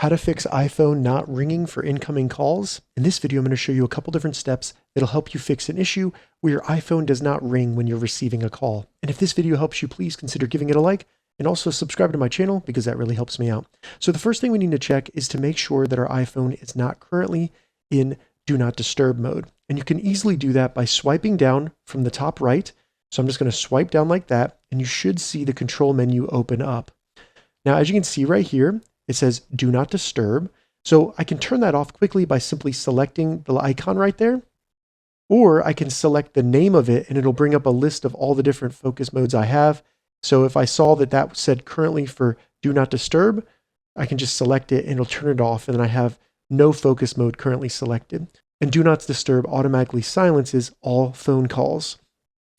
How to fix iPhone not ringing for incoming calls. In this video, I'm going to show you a couple different steps that'll help you fix an issue where your iPhone does not ring when you're receiving a call. And if this video helps you, please consider giving it a like and also subscribe to my channel because that really helps me out. So the first thing we need to check is to make sure that our iPhone is not currently in Do Not Disturb mode. And you can easily do that by swiping down from the top right. So I'm just going to swipe down like that, and you should see the control menu open up. Now, as you can see right here, it says Do Not Disturb. So I can turn that off quickly by simply selecting the icon right there, or I can select the name of it and it'll bring up a list of all the different focus modes I have. So if I saw that that said currently for Do Not Disturb, I can just select it and it'll turn it off, and then I have no focus mode currently selected. And Do Not Disturb automatically silences all phone calls.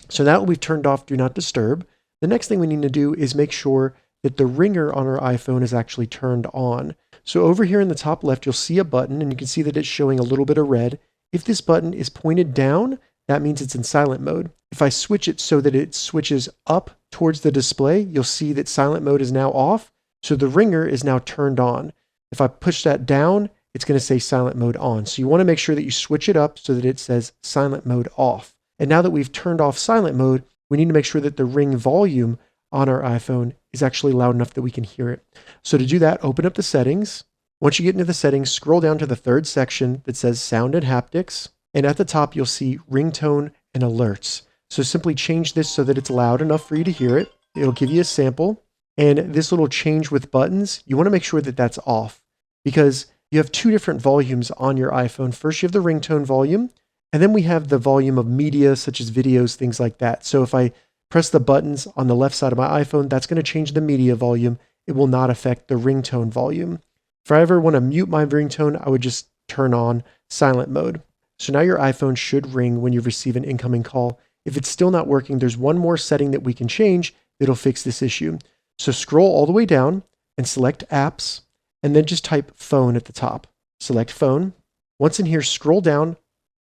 So now that we've turned off Do Not Disturb, the next thing we need to do is make sure that the ringer on our iPhone is actually turned on. So over here in the top left, you'll see a button, and you can see that it's showing a little bit of red. If this button is pointed down, that means it's in silent mode. If I switch it so that it switches up towards the display, you'll see that silent mode is now off. So the ringer is now turned on. If I push that down, it's going to say silent mode on. So you want to make sure that you switch it up so that it says silent mode off. And now that we've turned off silent mode, we need to make sure that the ring volume on our iPhone is actually loud enough that we can hear it. So to do that, open up the settings. Once you get into the settings, scroll down to the third section that says Sound and Haptics. And at the top, you'll see Ringtone and Alerts. So simply change this so that it's loud enough for you to hear it. It'll give you a sample. And this little change with buttons, you want to make sure that that's off, because you have two different volumes on your iPhone. First, you have the ringtone volume, and then we have the volume of media, such as videos, things like that. So if I press the buttons on the left side of my iPhone, that's going to change the media volume. It will not affect the ringtone volume. If I ever want to mute my ringtone, I would just turn on silent mode. So now your iPhone should ring when you receive an incoming call. If it's still not working, there's one more setting that we can change that'll fix this issue. So scroll all the way down and select Apps, and then just type Phone at the top. Select Phone. Once in here, scroll down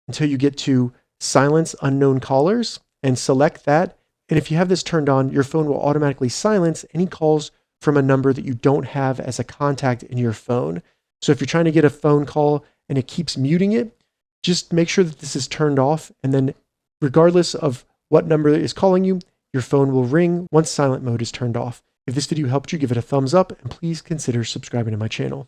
until you get to Silence Unknown Callers and select that. And if you have this turned on, your phone will automatically silence any calls from a number that you don't have as a contact in your phone. So if you're trying to get a phone call and it keeps muting it, just make sure that this is turned off. And then regardless of what number is calling you, your phone will ring once silent mode is turned off. If this video helped you, give it a thumbs up and please consider subscribing to my channel.